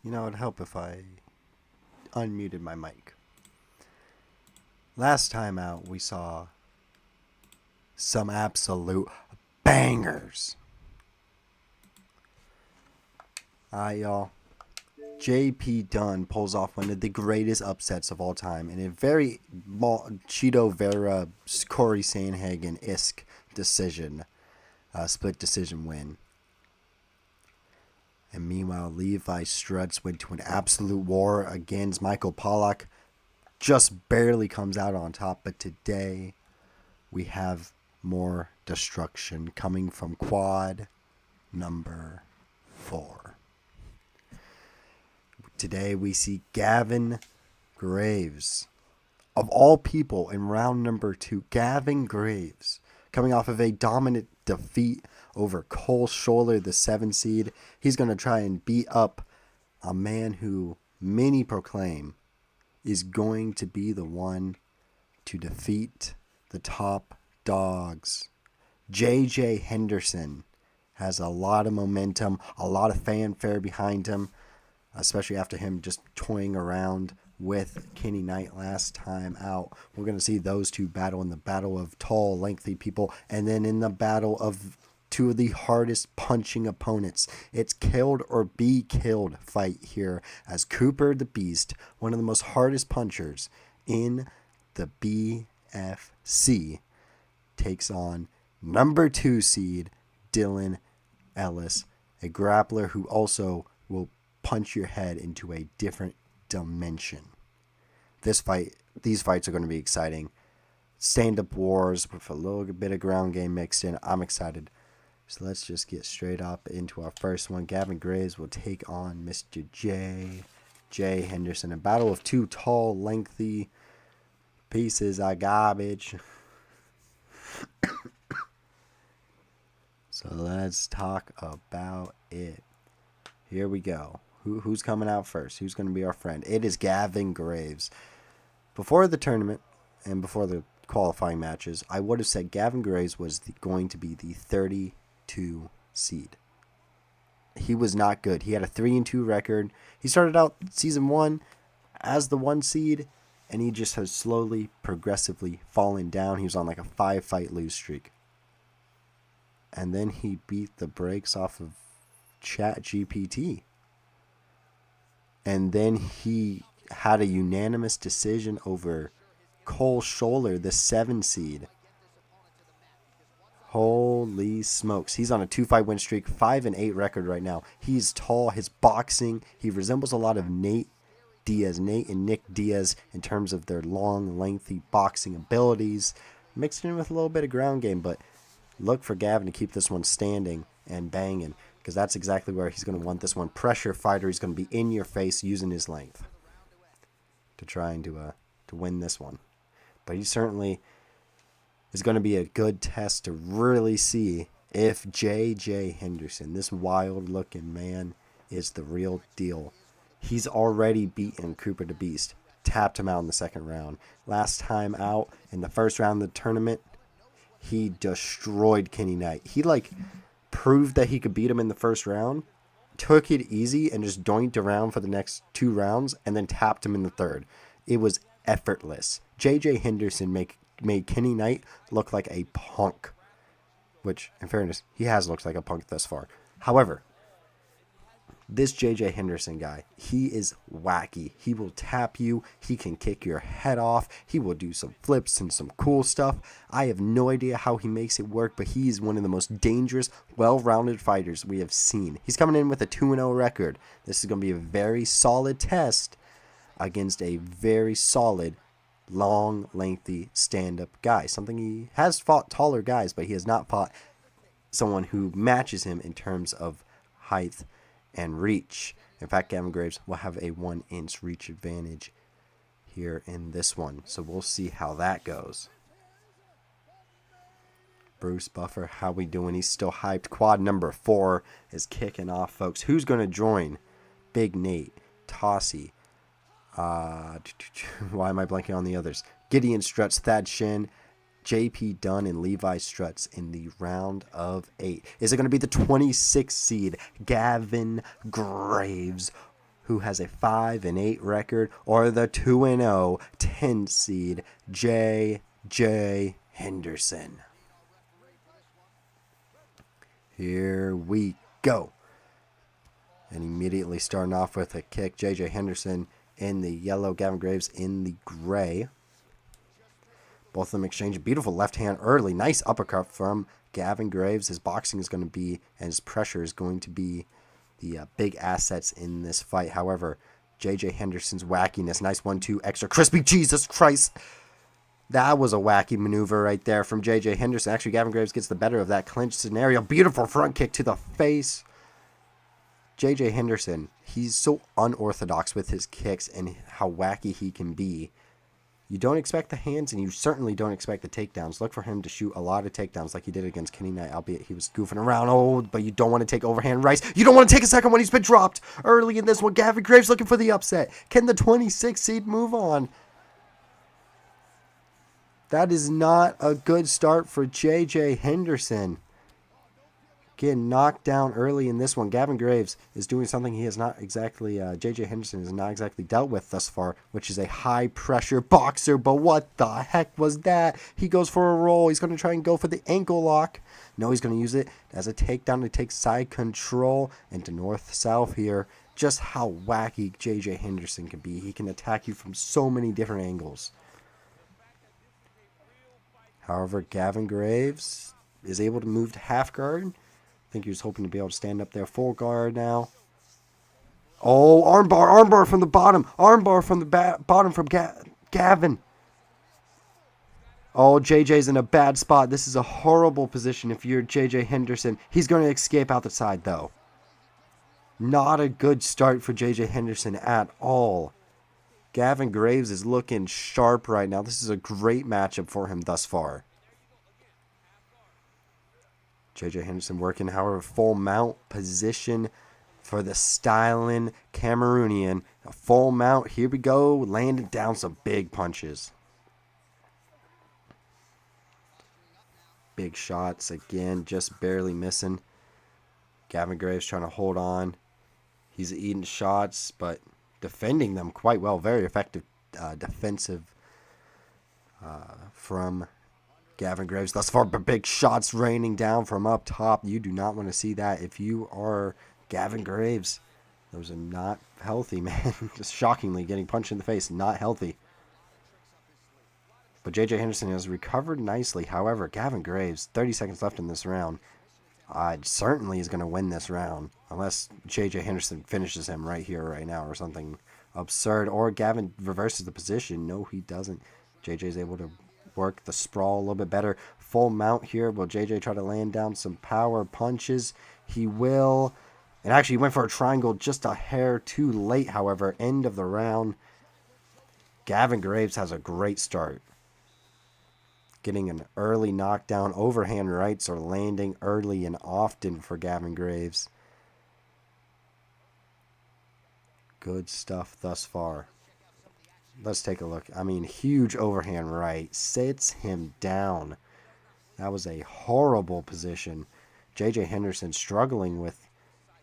You know, it'd help if I unmuted my mic. Last time out, we saw some absolute bangers. Alright, y'all. JP Dunn pulls off one of the greatest upsets of all time in a very Cheeto Vera, Corey Sandhagen-esque decision, split decision win. And meanwhile, Levi Strutz went to an absolute war against Michael Pollack. Just barely comes out on top, but today we have more destruction coming from quad number 4. Today we see Gavin Graves. Of all people in round number 2, Gavin Graves, coming off of a dominant defeat over Cole Scholler, the 7 seed. He's going to try and beat up a man who many proclaim is going to be the one to defeat the top dogs. JJ Henderson has a lot of momentum, a lot of fanfare behind him, especially after him just toying around with Kenny Knight last time out. We're going to see those two battle in the battle of tall, lengthy people, and then in the battle of two of the hardest punching opponents. It's killed or be killed fight here as Cooper the Beast, one of the most hardest punchers in the BFC, takes on number 2 seed Dylan Ellis, a grappler who also will punch your head into a different dimension. These fights are going to be exciting. Stand-up wars with a little bit of ground game mixed in. I'm excited. So let's just get straight up into our first one. Gavin Graves will take on Mr. J. Henderson. A battle of two tall, lengthy pieces of garbage. So let's talk about it. Here we go. Who's coming out first? Who's going to be our friend? It is Gavin Graves. Before the tournament and before the qualifying matches, I would have said Gavin Graves was going to be the 32 seed. He was not good. He had a 3-2 record. He started out season 1 as the 1 seed, and he just has slowly, progressively fallen down. He was on like a 5-fight lose streak. And then he beat the brakes off of ChatGPT. And then he had a unanimous decision over Cole Scholler, the 7 seed. Holy smokes. He's on a 2-fight win streak, 5-8 record right now. He's tall. His boxing, he resembles a lot of Nate and Nick Diaz in terms of their long, lengthy boxing abilities, mixed in with a little bit of ground game. But look for Gavin to keep this one standing and banging, because that's exactly where he's going to want this one. Pressure fighter. He's going to be in your face using his length to try and to win this one. But he certainly is going to be a good test to really see if J.J. Henderson, this wild-looking man, is the real deal. He's already beaten Cooper the Beast, tapped him out in the second round. Last time out, in the first round of the tournament, he destroyed Kenny Knight. He, proved that he could beat him in the first round, took it easy, and just doinked around for the next 2 rounds, and then tapped him in the third. It was effortless. J.J. Henderson made Kenny Knight look like a punk, which, in fairness, he has looked like a punk thus far. However, this J.J. Henderson guy, he is wacky. He will tap you. He can kick your head off. He will do some flips and some cool stuff. I have no idea how he makes it work, but he is one of the most dangerous, well-rounded fighters we have seen. He's coming in with a 2-0 record. This is going to be a very solid test against a very solid, long, lengthy, stand-up guy. Something he has fought taller guys, but he has not fought someone who matches him in terms of height and reach. In fact, Gavin Graves will have a 1-inch reach advantage here in this one. So we'll see how that goes. Bruce Buffer, how we doing? He's still hyped. Quad number 4 is kicking off, folks. Who's going to join Big Nate, Tossie? Why am I blanking on the others? Gideon Strutz, Thad Shin, JP Dunn, and Levi Strutz in the round of 8. Is it going to be the 26th seed, Gavin Graves, who has a 5-8 record, or the 2-0 10 seed J.J. Henderson. Here we go. And immediately starting off with a kick, J.J. Henderson in the yellow, Gavin Graves in the gray. Both of them exchange a beautiful left hand early. Nice uppercut from Gavin Graves. His boxing is going to be, and his pressure is going to be the big assets in this fight. However, J.J. Henderson's wackiness. Nice 1-2 extra crispy. Jesus Christ. That was a wacky maneuver right there from J.J. Henderson. Actually, Gavin Graves gets the better of that clinch scenario. Beautiful front kick to the face. J.J. Henderson, he's so unorthodox with his kicks and how wacky he can be. You don't expect the hands, and you certainly don't expect the takedowns. Look for him to shoot a lot of takedowns like he did against Kenny Knight, albeit he was goofing around. Oh, but you don't want to take overhand rights. You don't want to take a second one. He's been dropped early in this one. Gavin Graves looking for the upset. Can the 26 seed move on? That is not a good start for J.J. Henderson. Getting knocked down early in this one. Gavin Graves is doing something he has not exactly, J.J. Henderson has not exactly dealt with thus far, which is a high-pressure boxer. But what the heck was that? He goes for a roll. He's going to try and go for the ankle lock. No, he's going to use it as a takedown to take side control into north-south here. Just how wacky J.J. Henderson can be. He can attack you from so many different angles. However, Gavin Graves is able to move to half guard. I think he was hoping to be able to stand up there full guard now. Oh, armbar from the bottom. Armbar from the bottom from Gavin. Oh, JJ's in a bad spot. This is a horrible position if you're JJ Henderson. He's going to escape out the side, though. Not a good start for JJ Henderson at all. Gavin Graves is looking sharp right now. This is a great matchup for him thus far. J.J. Henderson working, however, full mount position for the styling Cameroonian. A full mount. Here we go. Landing down some big punches. Big shots again, just barely missing. Gavin Graves trying to hold on. He's eating shots, but defending them quite well. Very effective defensive from Gavin Graves thus far, but big shots raining down from up top. You do not want to see that if you are Gavin Graves. Those are not healthy, man. Just shockingly getting punched in the face. Not healthy. But J.J. Henderson has recovered nicely. However, Gavin Graves, 30 seconds left in this round, certainly is going to win this round. Unless J.J. Henderson finishes him right here, right now, or something absurd. Or Gavin reverses the position. No, he doesn't. J.J. is able to work the sprawl a little bit better. Full mount here. Will JJ try to land down some power punches? He will. And actually went for a triangle just a hair too late, however. End of the round. Gavin Graves has a great start. Getting an early knockdown. Overhand rights are landing early and often for Gavin Graves. Good stuff thus far. Let's take a look. I mean, huge overhand right. Sits him down. That was a horrible position. J.J. Henderson struggling with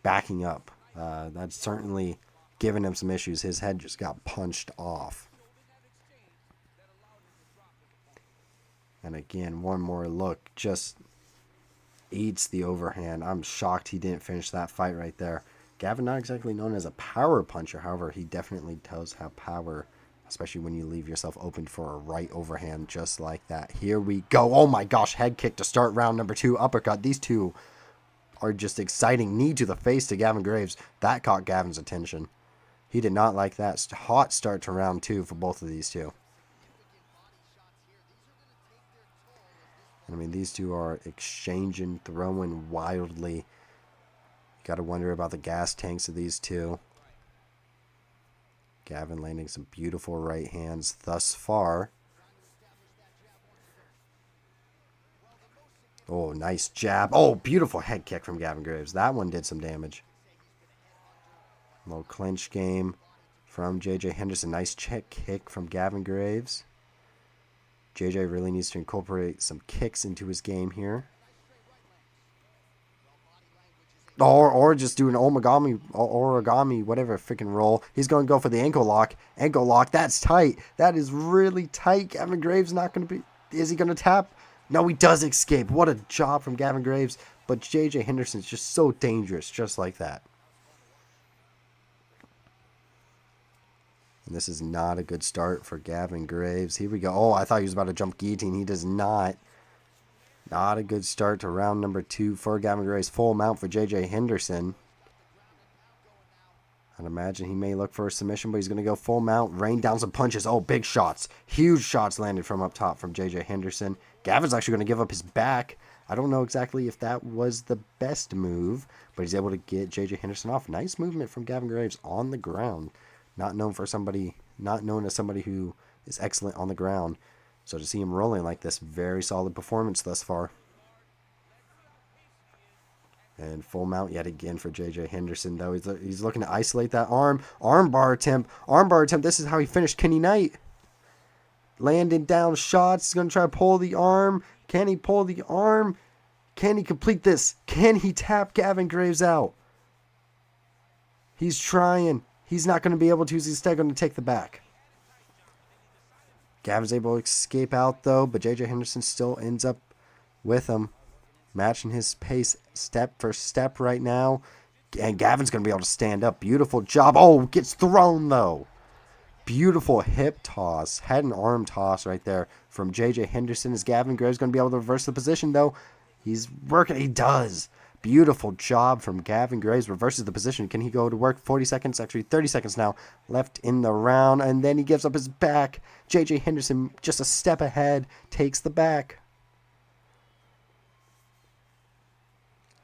backing up. That's certainly given him some issues. His head just got punched off. And again, one more look. Just eats the overhand. I'm shocked he didn't finish that fight right there. Gavin, not exactly known as a power puncher. However, he definitely does have power, especially when you leave yourself open for a right overhand just like that. Here we go. Oh my gosh, head kick to start round number 2. Uppercut. These two are just exciting. Knee to the face to Gavin Graves. That caught Gavin's attention. He did not like that. Hot start to round 2 for both of these two. I mean, these two are exchanging, throwing wildly. Got to wonder about the gas tanks of these two. Gavin landing some beautiful right hands thus far. Oh, nice jab. Oh, beautiful head kick from Gavin Graves. That one did some damage. Little clinch game from J.J. Henderson. Nice check kick from Gavin Graves. J.J. really needs to incorporate some kicks into his game here. Or just do an origami, whatever freaking roll. He's going to go for the ankle lock. Ankle lock, that's tight. That is really tight. Gavin Graves not going to be... Is he going to tap? No, he does escape. What a job from Gavin Graves. But J.J. Henderson's just so dangerous, just like that. And this is not a good start for Gavin Graves. Here we go. Oh, I thought he was about to jump guillotine. He does not. Not a good start to round number 2 for Gavin Graves. Full mount for J.J. Henderson. I'd imagine he may look for a submission, but he's going to go full mount, rain down some punches. Oh, big shots. Huge shots landed from up top from J.J. Henderson. Gavin's actually going to give up his back. I don't know exactly if that was the best move, but he's able to get J.J. Henderson off. Nice movement from Gavin Graves on the ground. Not known as somebody who is excellent on the ground. So to see him rolling like this, very solid performance thus far. And full mount yet again for J.J. Henderson, though. He's looking to isolate that arm. Armbar attempt. Armbar attempt. This is how he finished Kenny Knight. Landing down shots. He's going to try to pull the arm. Can he pull the arm? Can he complete this? Can he tap Gavin Graves out? He's trying. He's not going to be able to. He's instead going to take the back. Gavin's able to escape out, though, but J.J. Henderson still ends up with him. Matching his pace step for step right now. And Gavin's going to be able to stand up. Beautiful job. Oh, gets thrown, though. Beautiful hip toss. Head and arm toss right there from J.J. Henderson. Is Gavin Graves going to be able to reverse the position, though? He's working. He does. Beautiful job from Gavin Graves. Reverses the position. Can he go to work? 40 seconds, actually 30 seconds now left in the round. And then he gives up his back. J.J. Henderson just a step ahead. Takes the back.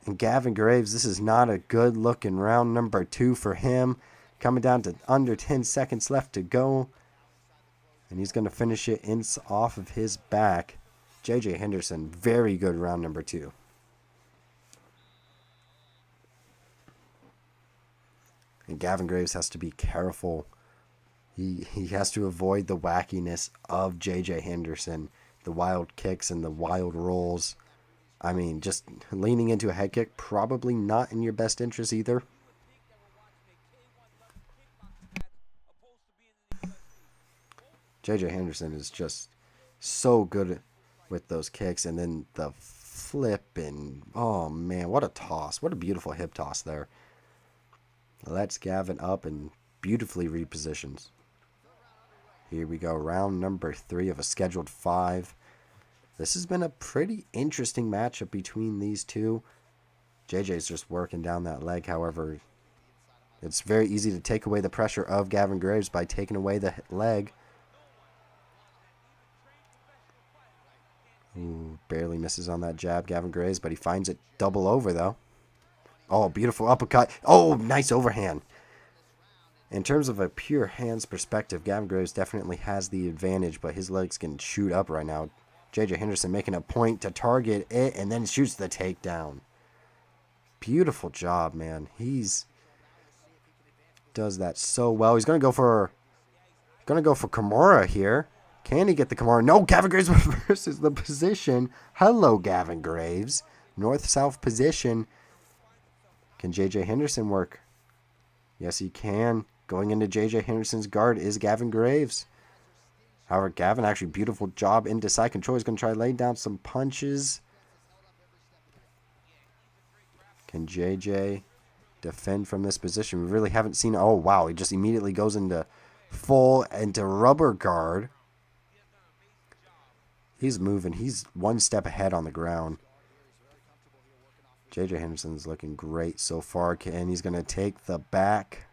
And Gavin Graves, this is not a good look in round number 2 for him. Coming down to under 10 seconds left to go. And he's going to finish it off of his back. J.J. Henderson, very good round number 2. And Gavin Graves has to be careful. He has to avoid the wackiness of J.J. Henderson. The wild kicks and the wild rolls. I mean, just leaning into a head kick, probably not in your best interest either. J.J. Henderson is just so good with those kicks. And then the flip and, oh man, what a toss. What a beautiful hip toss there. Lets Gavin up and beautifully repositions. Here we go, round number 3 of a scheduled 5. This has been a pretty interesting matchup between these two. JJ's just working down that leg, however. It's very easy to take away the pressure of Gavin Graves by taking away the leg. Ooh, barely misses on that jab, Gavin Graves, but he finds it double over, though. Oh, beautiful uppercut. Oh, nice overhand. In terms of a pure hands perspective, Gavin Graves definitely has the advantage, but his legs can shoot up right now. J.J. Henderson making a point to target it and then shoots the takedown. Beautiful job, man. Does that so well. He's going to go for Kimura here. Can he get the Kimura? No, Gavin Graves reverses the position. Hello, Gavin Graves. North-south position. Can J.J. Henderson work? Yes, he can. Going into J.J. Henderson's guard is Gavin Graves. However, Gavin, actually beautiful job into side control. He's going to try to lay down some punches. Can J.J. defend from this position? We really haven't seen... Oh, wow. He just immediately goes into rubber guard. He's moving. He's one step ahead on the ground. J.J. Henderson's looking great so far. And he's going to take the back.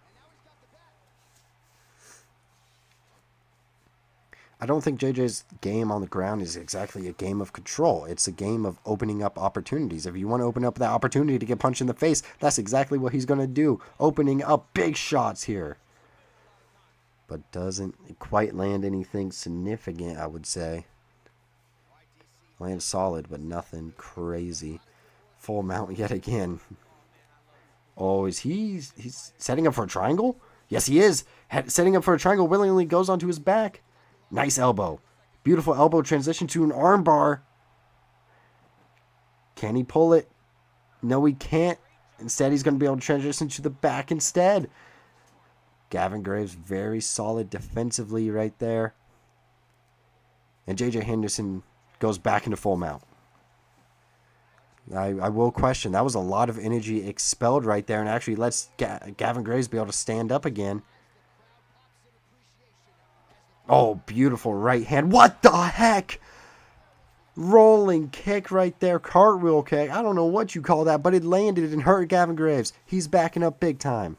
I don't think JJ's game on the ground is exactly a game of control. It's a game of opening up opportunities. If you want to open up that opportunity to get punched in the face, that's exactly what he's going to do. Opening up big shots here. But doesn't quite land anything significant, I would say. Lands solid, but nothing crazy. Full mount yet again. Oh, he's setting up for a triangle? Yes, he is. Setting up for a triangle, willingly goes onto his back. Nice elbow. Beautiful elbow transition to an armbar. Can he pull it? No, he can't. Instead, he's going to be able to transition to the back instead. Gavin Graves, very solid defensively right there. And J.J. Henderson goes back into full mount. I will question. That was a lot of energy expelled right there and actually lets Gavin Graves be able to stand up again. Oh, beautiful right hand. What the heck? Rolling kick right there. Cartwheel kick. I don't know what you call that, but it landed and hurt Gavin Graves. He's backing up big time.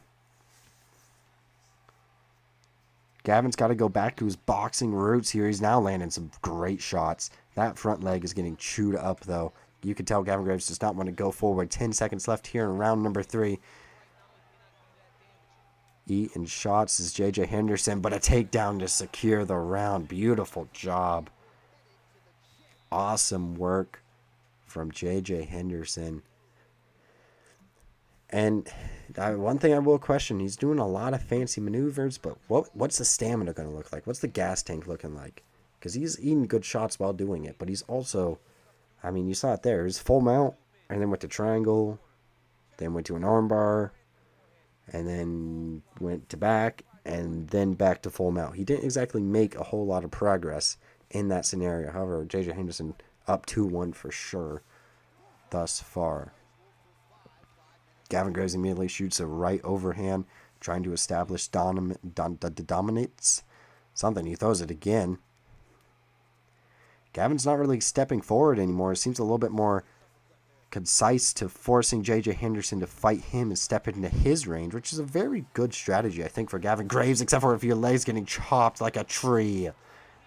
Gavin's got to go back to his boxing roots here. He's now landing some great shots. That front leg is getting chewed up, though. You can tell Gavin Graves does not want to go forward. 10 seconds left here in round number 3. Eating shots is J.J. Henderson, but a takedown to secure the round. Beautiful job. Awesome work from J.J. Henderson. And one thing I will question, he's doing a lot of fancy maneuvers, but what's the stamina going to look like? What's the gas tank looking like? Because he's eating good shots while doing it, but he's also, I mean, you saw it there. It was full mount, and then went to triangle, then went to an armbar, and then went to back, and then back to full mount. He didn't exactly make a whole lot of progress in that scenario. However, J.J. Henderson up 2-1 for sure thus far. Gavin Graves immediately shoots a right overhand, trying to establish dominates. Something. He throws it again. Gavin's not really stepping forward anymore. It seems a little bit more concise to forcing J.J. Henderson to fight him and step into his range, which is a very good strategy, I think, for Gavin Graves, except for if your leg's getting chopped like a tree.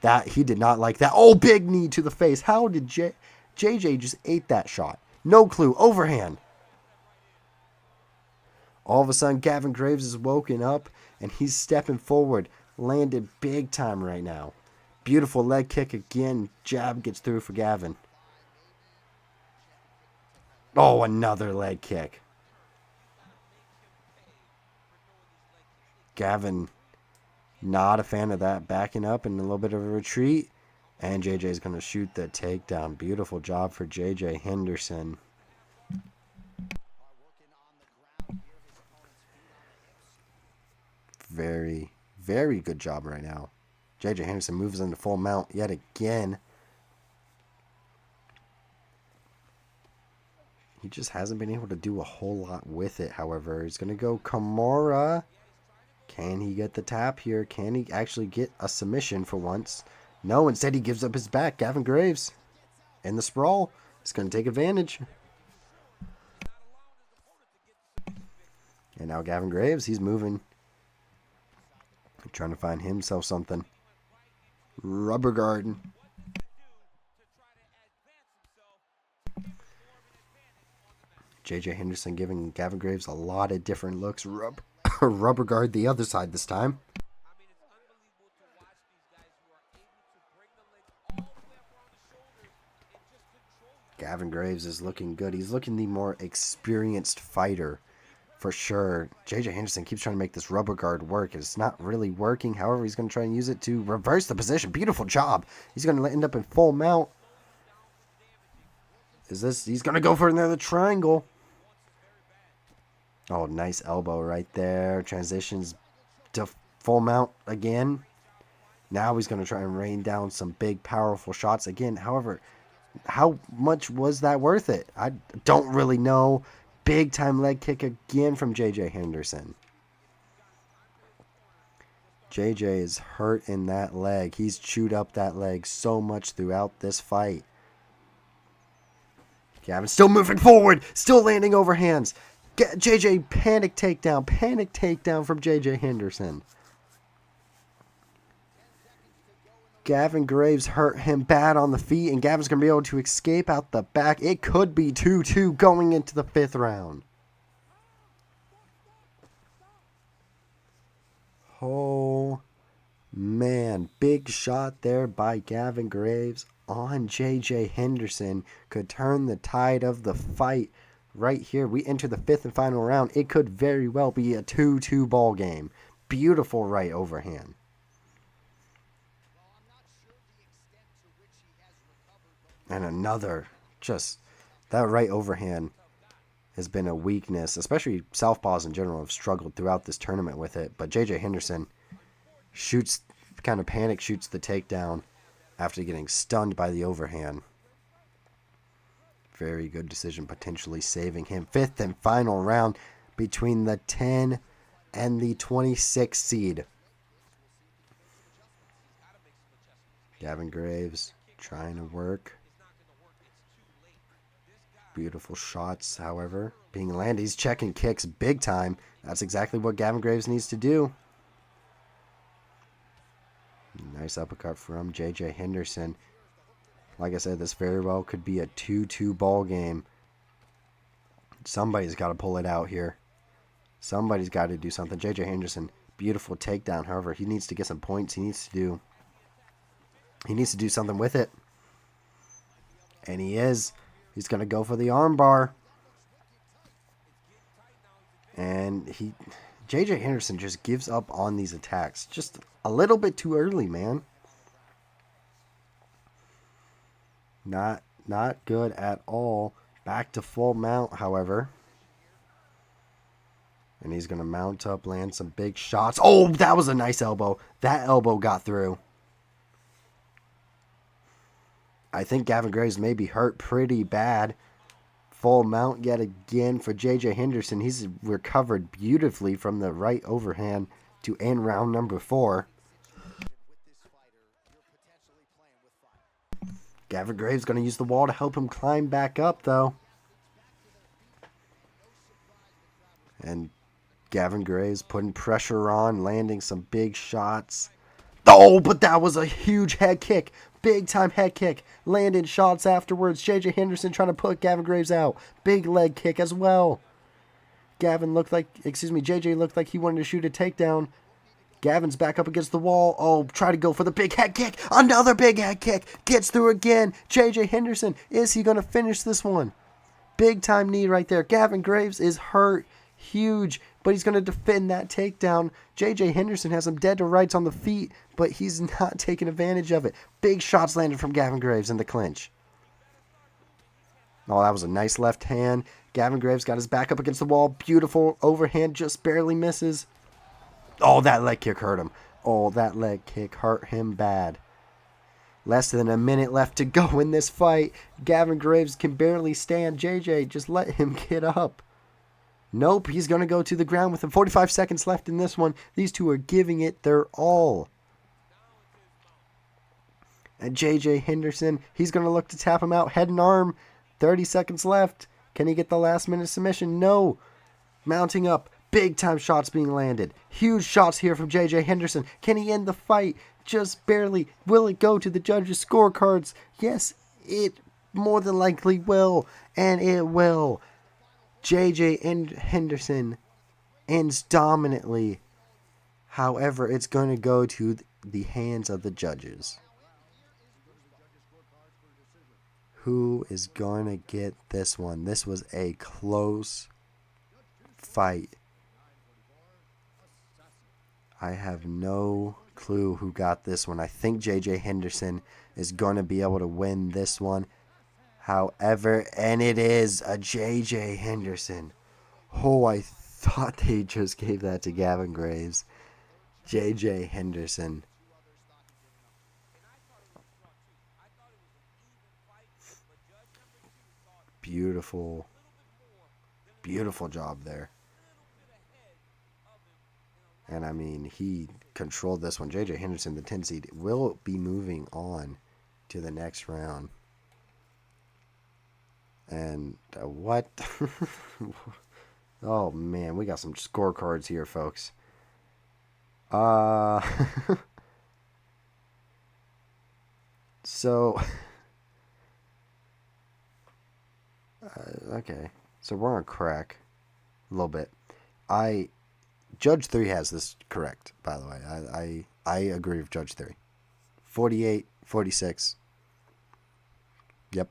That he did not like that. Oh, big knee to the face. How did J.J. just ate that shot? No clue. Overhand. All of a sudden, Gavin Graves is woken up, and he's stepping forward. Landed big time right now. Beautiful leg kick again. Jab gets through for Gavin. Oh, another leg kick. Gavin, not a fan of that. Backing up in a little bit of a retreat. And JJ is going to shoot the takedown. Beautiful job for JJ Henderson. Very, very good job right now. JJ Henderson moves into full mount yet again. He just hasn't been able to do a whole lot with it, however. He's going to go Kimura. Can he get the tap here? Can he actually get a submission for once? No, instead he gives up his back. Gavin Graves in the sprawl is going to take advantage. And now Gavin Graves, he's moving. Trying to find himself something. Rubber guard. J.J. Henderson giving Gavin Graves a lot of different looks. Rubber guard the other side this time. Gavin Graves is looking good. He's looking the more experienced fighter for sure. J.J. Henderson keeps trying to make this rubber guard work. It's not really working. However, he's going to try and use it to reverse the position. Beautiful job. He's going to end up in full mount. He's going to go for another triangle. Oh, nice elbow right there. Transitions to full mount again. Now he's going to try and rain down some big, powerful shots again. However, how much was that worth it? I don't really know. Big time leg kick again from J.J. Henderson. J.J. is hurt in that leg. He's chewed up that leg so much throughout this fight. Gavin still moving forward. Still landing overhands. J.J. panic takedown. Panic takedown from J.J. Henderson. Gavin Graves hurt him bad on the feet, and Gavin's going to be able to escape out the back. It could be 2-2 going into the 5th round. Oh, man. Big shot there by Gavin Graves on J.J. Henderson. Could turn the tide of the fight right here. We enter the 5th and final round. It could very well be a 2-2 ball game. Beautiful right overhand. And another, just that right overhand has been a weakness, especially southpaws in general have struggled throughout this tournament with it. But J.J. Henderson shoots, kind of panic shoots the takedown after getting stunned by the overhand. Very good decision, potentially saving him. Fifth and final round between the 10 and the 26 seed. Gavin Graves trying to work. Beautiful shots, however, being landed. He's checking kicks big time. That's exactly what Gavin Graves needs to do. Nice uppercut from J.J. Henderson. Like I said, this very well could be a 2-2 ball game. Somebody's got to pull it out here. Somebody's got to do something. J.J. Henderson, beautiful takedown. However, he needs to get some points. He needs to do something with it. And he is. He's going to go for the armbar. And J.J. Henderson just gives up on these attacks. Just a little bit too early, man. Not good at all. Back to full mount, however. And he's going to mount up, land some big shots. Oh, that was a nice elbow. That elbow got through. I think Gavin Graves may be hurt pretty bad. Full mount yet again for J.J. Henderson. He's recovered beautifully from the right overhand to end round number 4. Gavin Graves going to use the wall to help him climb back up, though. And Gavin Graves putting pressure on, landing some big shots. Oh, but that was a huge head kick. Big time head kick. Landing shots afterwards. J.J. Henderson trying to put Gavin Graves out. Big leg kick as well. J.J. looked like he wanted to shoot a takedown. Gavin's back up against the wall. Oh, try to go for the big head kick. Another big head kick. Gets through again. J.J. Henderson, is he going to finish this one? Big time knee right there. Gavin Graves is hurt. Huge. But he's going to defend that takedown. J.J. Henderson has him dead to rights on the feet, but he's not taking advantage of it. Big shots landed from Gavin Graves in the clinch. Oh, that was a nice left hand. Gavin Graves got his back up against the wall. Beautiful overhand, just barely misses. Oh, that leg kick hurt him. Oh, that leg kick hurt him bad. Less than a minute left to go in this fight. Gavin Graves can barely stand. JJ, just let him get up. Nope, he's going to go to the ground with him. 45 seconds left in this one. These two are giving it their all. And J.J. Henderson, he's going to look to tap him out. Head and arm. 30 seconds left. Can he get the last minute submission? No. Mounting up. Big time shots being landed. Huge shots here from J.J. Henderson. Can he end the fight? Just barely. Will it go to the judges' scorecards? Yes, it more than likely will. And it will. J.J. Henderson ends dominantly. However, it's going to go to the hands of the judges. Who is going to get this one? This was a close fight. I have no clue who got this one. I think J.J. Henderson is going to be able to win this one. However, and it is a J.J. Henderson. Oh, I thought they just gave that to Gavin Graves. J.J. Henderson. Beautiful. Beautiful job there. And I mean, he controlled this one. J.J. Henderson, the 10 seed, will be moving on to the next round. And what? Oh, man, we got some scorecards here, folks. So, okay. So we're on crack a little bit. Judge 3 has this correct, by the way. I agree with Judge 3. 48, 46. Yep.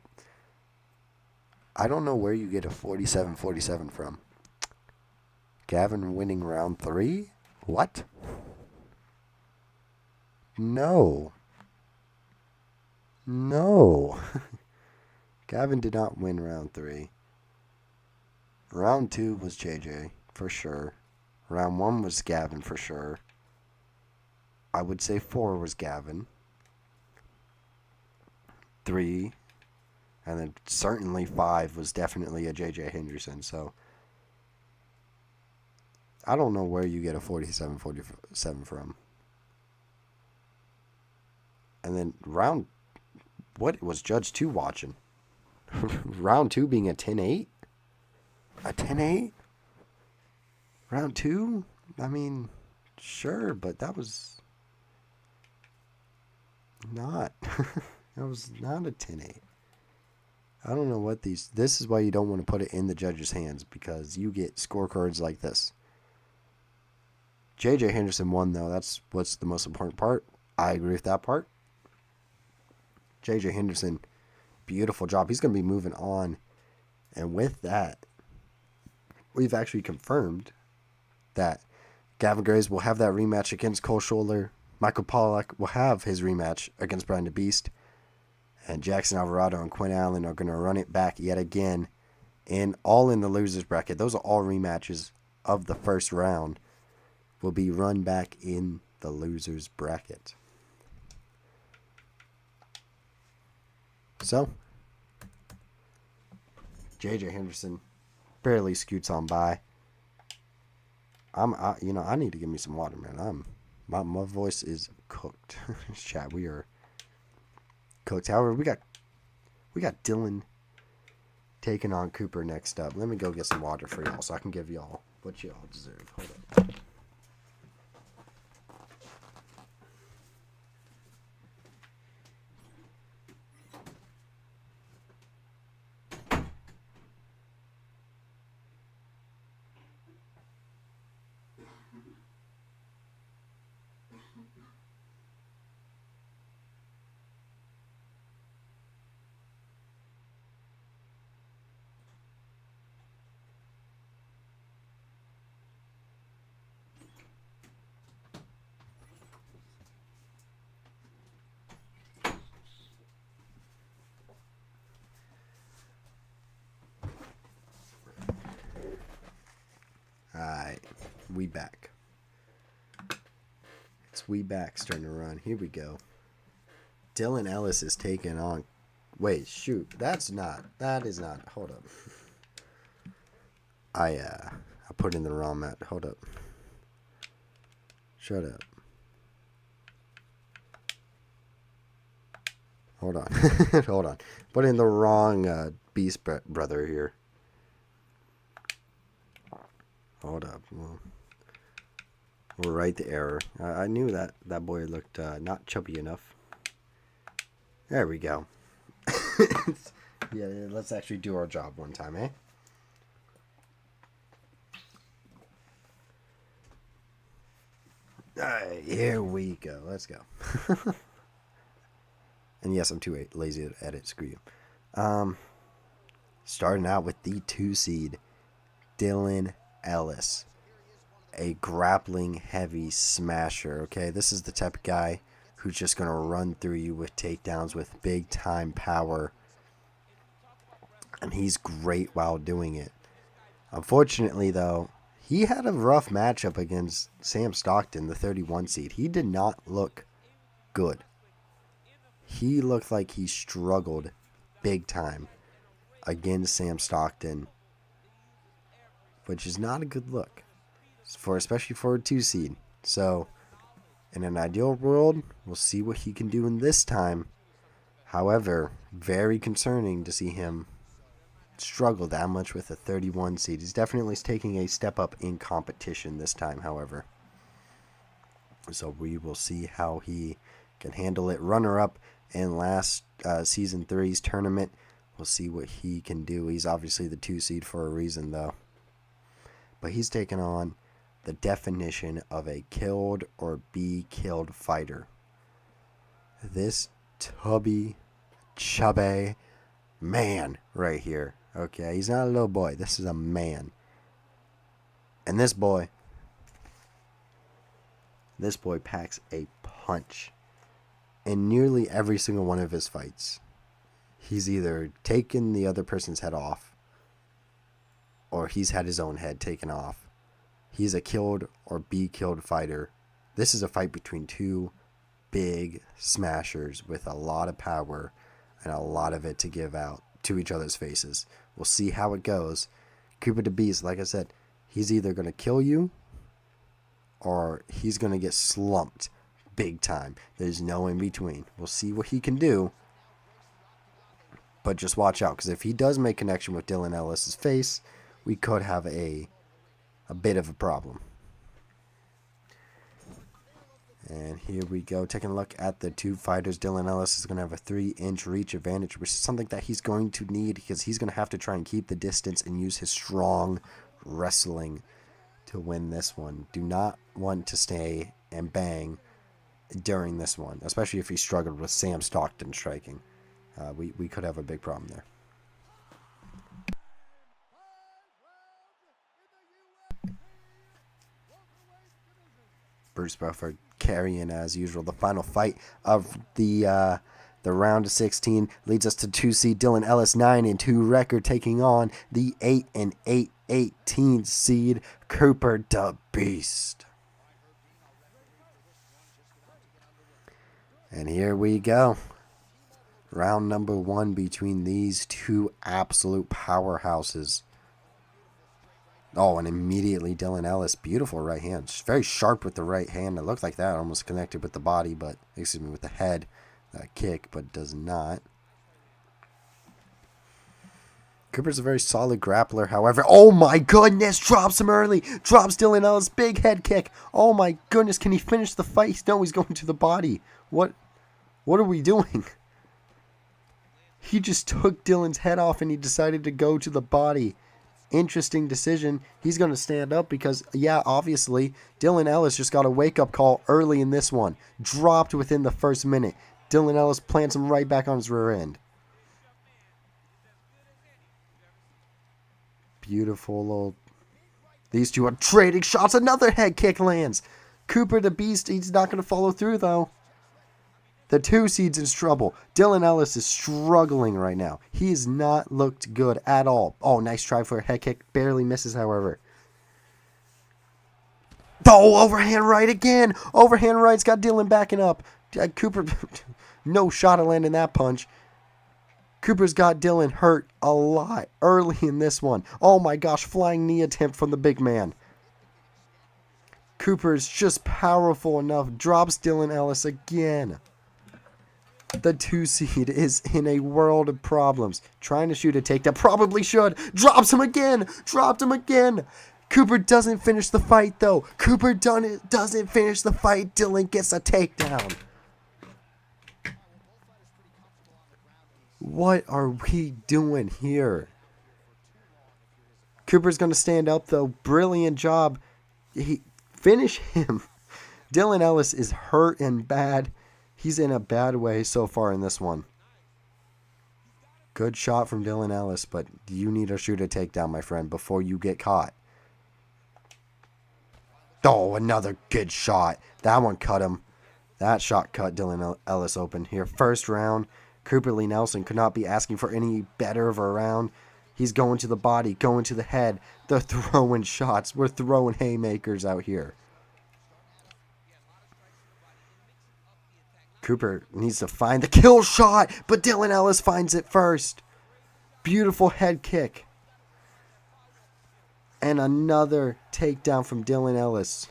I don't know where you get a 47-47 from. Gavin winning round 3? What? No. No. Gavin did not win round 3. Round 2 was JJ, for sure. Round 1 was Gavin, for sure. I would say 4 was Gavin. 3, and then certainly 5 was definitely a JJ Henderson. So I don't know where you get a 47 from. And then what was Judge 2 watching? Round 2 being a 10-8? A 10-8? Round 2? I mean, sure, but that was not. That was not a 10-8. I don't know what these... This is why you don't want to put it in the judge's hands, because you get scorecards like this. JJ Henderson won, though. That's what's the most important part. I agree with that part. JJ Henderson, beautiful job. He's going to be moving on. And with that, we've actually confirmed that Gavin Graves will have that rematch against Cole Scholler. Michael Pollack will have his rematch against Brian the Beast. And Jackson Alvarado and Quinn Allen are going to run it back yet again, all in the losers bracket. Those are all rematches of the first round. Will be run back in the losers bracket. So, JJ Henderson barely scoots on by. I need to give me some water, man. My voice is cooked. Chat, we are cooked. However, we got Dylan taking on Cooper next up. Let me go get some water for y'all so I can give y'all what y'all deserve. Hold up. Alright, we back. It's we back starting to run. Here we go. Dylan Ellis is taking on... Wait, shoot. That is not... Hold up. I put in the wrong mat. Hold up. Shut up. Hold on. Hold on. Put in the wrong Beast brother here. Hold up. We'll write the error. I knew that boy looked not chubby enough. There we go. Yeah, let's actually do our job one time, eh? Alright, here we go. Let's go. And yes, I'm too lazy to edit. Screw you. Starting out with the 2 seed, Dylan Ellis. A grappling heavy smasher, okay? This is the type of guy who's just going to run through you with takedowns with big time power. And he's great while doing it. Unfortunately, though, he had a rough matchup against Sam Stockton, the 31 seed. He did not look good. He looked like he struggled big time against Sam Stockton, which is not a good look, especially for a 2 seed. So, in an ideal world, we'll see what he can do in this time. However, very concerning to see him struggle that much with a 31 seed. He's definitely taking a step up in competition this time, however. So we will see how he can handle it. Runner-up in last Season 3's tournament. We'll see what he can do. He's obviously the 2 seed for a reason, though. But he's taken on the definition of a killed or be killed fighter. This chubby man right here. Okay, he's not a little boy. This is a man. And this boy packs a punch. In nearly every single one of his fights, he's either taken the other person's head off or he's had his own head taken off. He's a killed or be killed fighter. This is a fight between two big smashers with a lot of power and a lot of it to give out to each other's faces. We'll see how it goes. Cooper the Beast, like I said, he's either going to kill you or he's going to get slumped big time. There's no in between. We'll see what he can do. But just watch out, because if he does make connection with Dylan Ellis's face, we could have a bit of a problem. And here we go, taking a look at the two fighters. Dylan Ellis is going to have a 3-inch reach advantage, which is something that he's going to need, because he's going to have to try and keep the distance and use his strong wrestling to win this one. Do not want to stay and bang during this one, especially if he struggled with Sam Stockton striking. We could have a big problem there. Bruce Buffer carrying, as usual, the final fight of the round of 16 leads us to 2 seed Dylan Ellis, 9-2 record, taking on the 8-8 18 seed Cooper the Beast. And here we go. Round number 1 between these two absolute powerhouses. Oh, and immediately Dylan Ellis, beautiful right hand. Very sharp with the right hand. It looked like that almost connected with the body, but, excuse me, with the head kick, but does not. Cooper's a very solid grappler, however. Oh my goodness, drops him early. Drops Dylan Ellis, big head kick. Oh my goodness, can he finish the fight? No, he's going to the body. What are we doing? He just took Dylan's head off and he decided to go to the body. Interesting decision. He's going to stand up because, yeah, obviously, Dylan Ellis just got a wake-up call early in this one. Dropped within the first minute. Dylan Ellis plants him right back on his rear end. Beautiful little... These two are trading shots. Another head kick lands. Cooper the Beast, he's not going to follow through, though. The 2 seed's in trouble. Dylan Ellis is struggling right now. He has not looked good at all. Oh, nice try for a head kick. Barely misses, however. Oh, overhand right again. Overhand right's got Dylan backing up. Cooper, no shot at landing that punch. Cooper's got Dylan hurt a lot early in this one. Oh my gosh, flying knee attempt from the big man. Cooper's just powerful enough. Drops Dylan Ellis again. The 2 seed is in a world of problems. Trying to shoot a takedown. Probably should. Drops him again. Dropped him again. Cooper doesn't finish the fight, though. Cooper doesn't finish the fight. Dylan gets a takedown. What are we doing here? Cooper's going to stand up, though. Brilliant job. Finish him. Dylan Ellis is hurt and bad. He's in a bad way so far in this one. Good shot from Dylan Ellis, but you need to shoot a takedown, my friend, before you get caught. Oh, another good shot. That one cut him. That shot cut Dylan Ellis open here. First round, Cooper Lee Nelson could not be asking for any better of a round. He's going to the body, going to the head. They're throwing shots. We're throwing haymakers out here. Cooper needs to find the kill shot, but Dylan Ellis finds it first. Beautiful head kick. And another takedown from Dylan Ellis.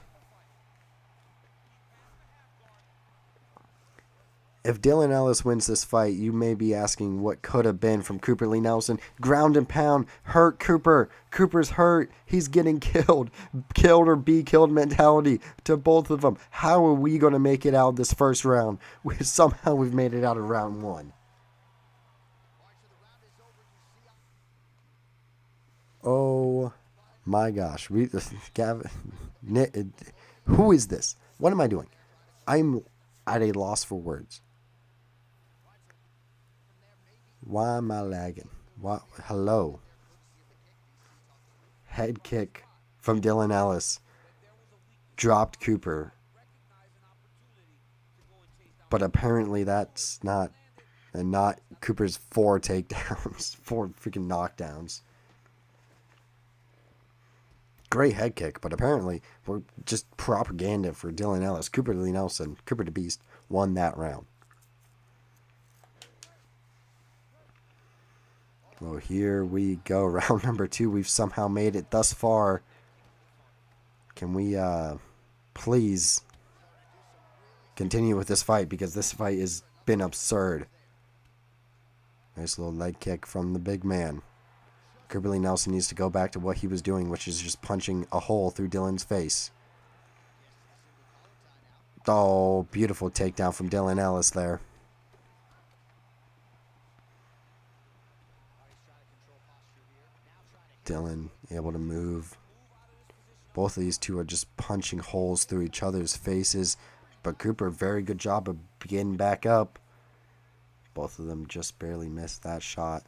If Dylan Ellis wins this fight, you may be asking what could have been from Cooper Lee Nelson. Ground and pound. Hurt Cooper. Cooper's hurt. He's getting killed. Killed or be killed mentality to both of them. How are we going to make it out this first round? Somehow we've made it out of round 1. Oh my gosh. Gavin, who is this? What am I doing? I'm at a loss for words. Why am I lagging? What? Hello. Head kick from Dylan Ellis. Dropped Cooper. But apparently that's not Cooper's 4 takedowns. 4 freaking knockdowns. great head kick, but apparently we're just propaganda for Dylan Ellis. Cooper Lee Nelson, Cooper the Beast, won that round. Well, here we go. Round number 2. We've somehow made it thus far. Can we please continue with this fight, because this fight has been absurd. Nice little leg kick from the big man. Cooper Lee Nelson needs to go back to what he was doing, which is just punching a hole through Dylan's face. Oh, beautiful takedown from Dylan Ellis there. Dylan able to move. Both of these two are just punching holes through each other's faces. But Cooper, very good job of getting back up. Both of them just barely missed that shot.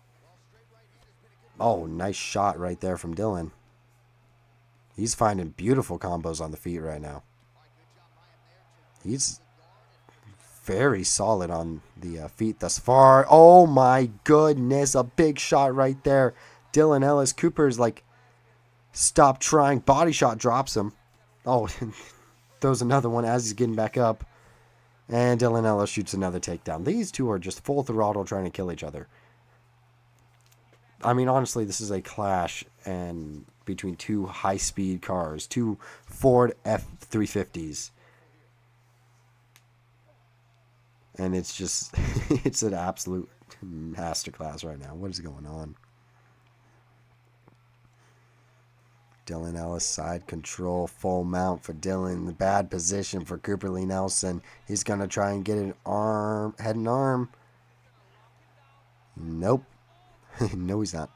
Oh, nice shot right there from Dylan. He's finding beautiful combos on the feet right now. He's very solid on the feet thus far. Oh my goodness, a big shot right there. Dylan Ellis. Cooper's like, stop trying. Body shot drops him. Oh, throws another one as he's getting back up. And Dylan Ellis shoots another takedown. These two are just full throttle trying to kill each other. I mean, honestly, this is a clash and between two high-speed cars, two Ford F-350s. And it's just, it's an absolute masterclass right now. What is going on? Dylan Ellis, side control, full mount for Dylan. The bad position for Cooper Lee Nelson. He's going to try and get an arm, head and arm. Nope. No, he's not.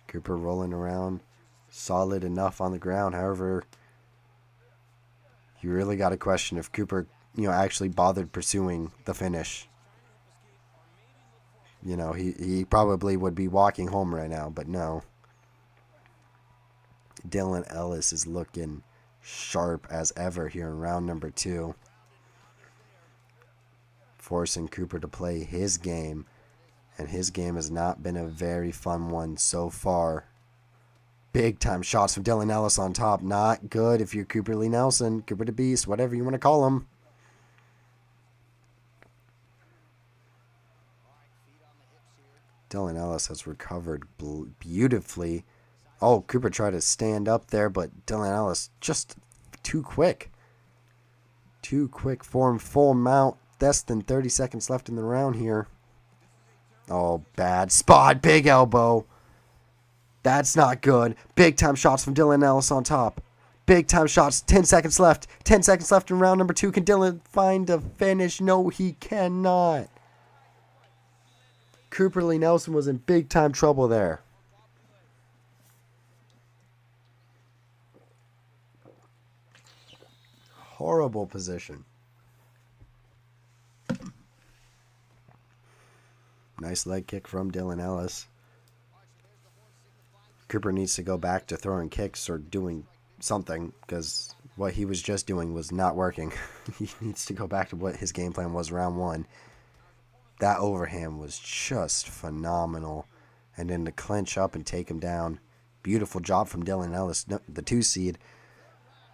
Cooper rolling around. Solid enough on the ground. However, you really got to question if Cooper, actually bothered pursuing the finish. He probably would be walking home right now, but no. Dylan Ellis is looking sharp as ever here in round number 2. Forcing Cooper to play his game, and his game has not been a very fun one so far. Big time shots from Dylan Ellis on top. Not good if you're Cooper Lee Nelson, Cooper the Beast, whatever you want to call him. Dylan Ellis has recovered beautifully. Oh, Cooper tried to stand up there, but Dylan Ellis just too quick. Too quick for him. Full mount. Less than 30 seconds left in the round here. Oh, bad spot. Big elbow. That's not good. Big time shots from Dylan Ellis on top. Big time shots. 10 seconds left. 10 seconds left in round number 2. Can Dylan find a finish? No, he cannot. Cooper Lee Nelson was in big time trouble there. Horrible position. Nice leg kick from Dylan Ellis. Cooper needs to go back to throwing kicks or doing something, because what he was just doing was not working. He needs to go back to what his game plan was round 1. That overhand was just phenomenal. And then to clinch up and take him down. Beautiful job from Dylan Ellis, the 2 seed.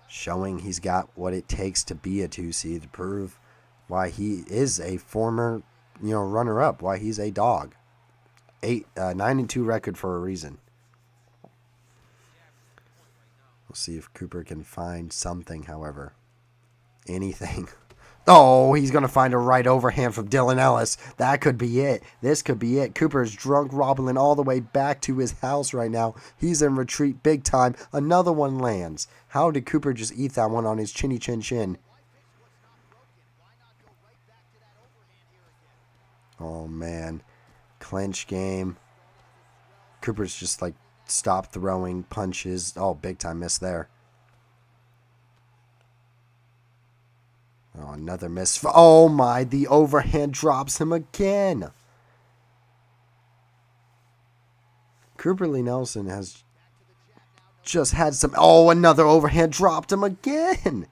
Showing he's got what it takes to be a 2 seed, to prove why he is a former, runner-up, why he's a dog. 9-2 record for a reason. We'll see if Cooper can find something, however. Anything. Oh, he's going to find a right overhand from Dylan Ellis. That could be it. This could be it. Cooper's drunk wobbling all the way back to his house right now. He's in retreat big time. Another one lands. How did Cooper just eat that one on his chinny chin chin? Oh, man. Clinch game. Cooper's just like stopped throwing punches. Oh, big time miss there. Oh, another miss. Oh, my. The overhand drops him again. Cooper Lee Nelson has just had some... Oh, another overhand dropped him again.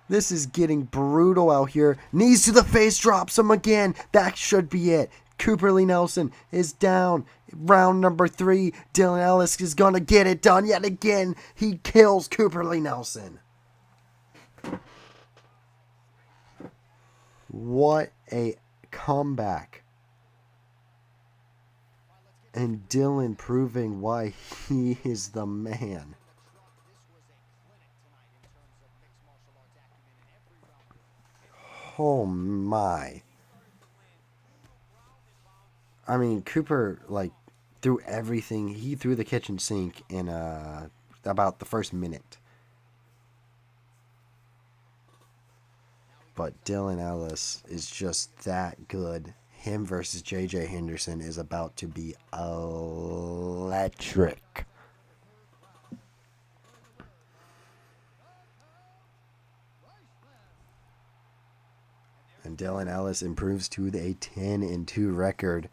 This is getting brutal out here. Knees to the face drops him again. That should be it. Cooper Lee Nelson is down Round number 3, Dylan Ellis is going to get it done yet again. He kills Cooper Lee Nelson. What a comeback. And Dylan proving why he is the man. Oh my. I mean, Cooper, like, threw everything. He threw the kitchen sink in about the first minute. But Dylan Ellis is just that good. Him versus J.J. Henderson is about to be electric. And Dylan Ellis improves to a 10-2 record.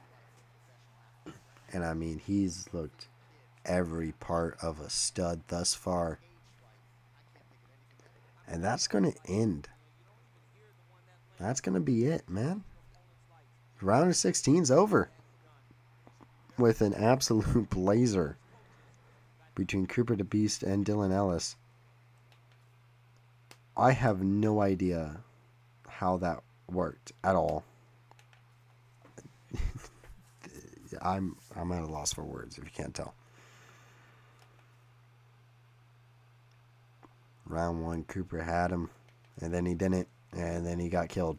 And I mean, he's looked every part of a stud thus far. And that's going to end. That's going to be it, man. Round of 16's over. With an absolute blazer between Cooper the Beast and Dylan Ellis. I have no idea how that worked at all. I'm at a loss for words if you can't tell. Round 1, Cooper had him, and then he didn't, and then he got killed.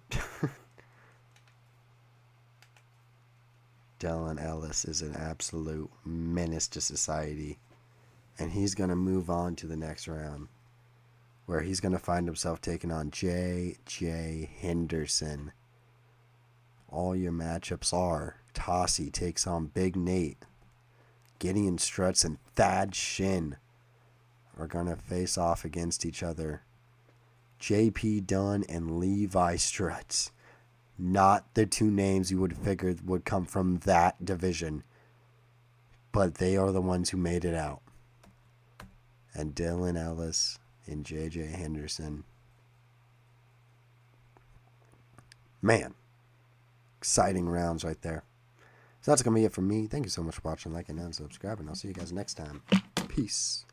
Dylan Ellis is an absolute menace to society, and he's going to move on to the next round, where he's going to find himself taking on J.J. Henderson. All your matchups are Tossie takes on Big Nate. Gideon Struts and Thad Shin are going to face off against each other. J.P. Dunn and Levi Struts. Not the two names you would have figured would come from that division. But they are the ones who made it out. And Dylan Ellis and J.J. Henderson. Man. Exciting rounds right there. So that's going to be it from me. Thank you so much for watching, liking, and subscribing. I'll see you guys next time. Peace.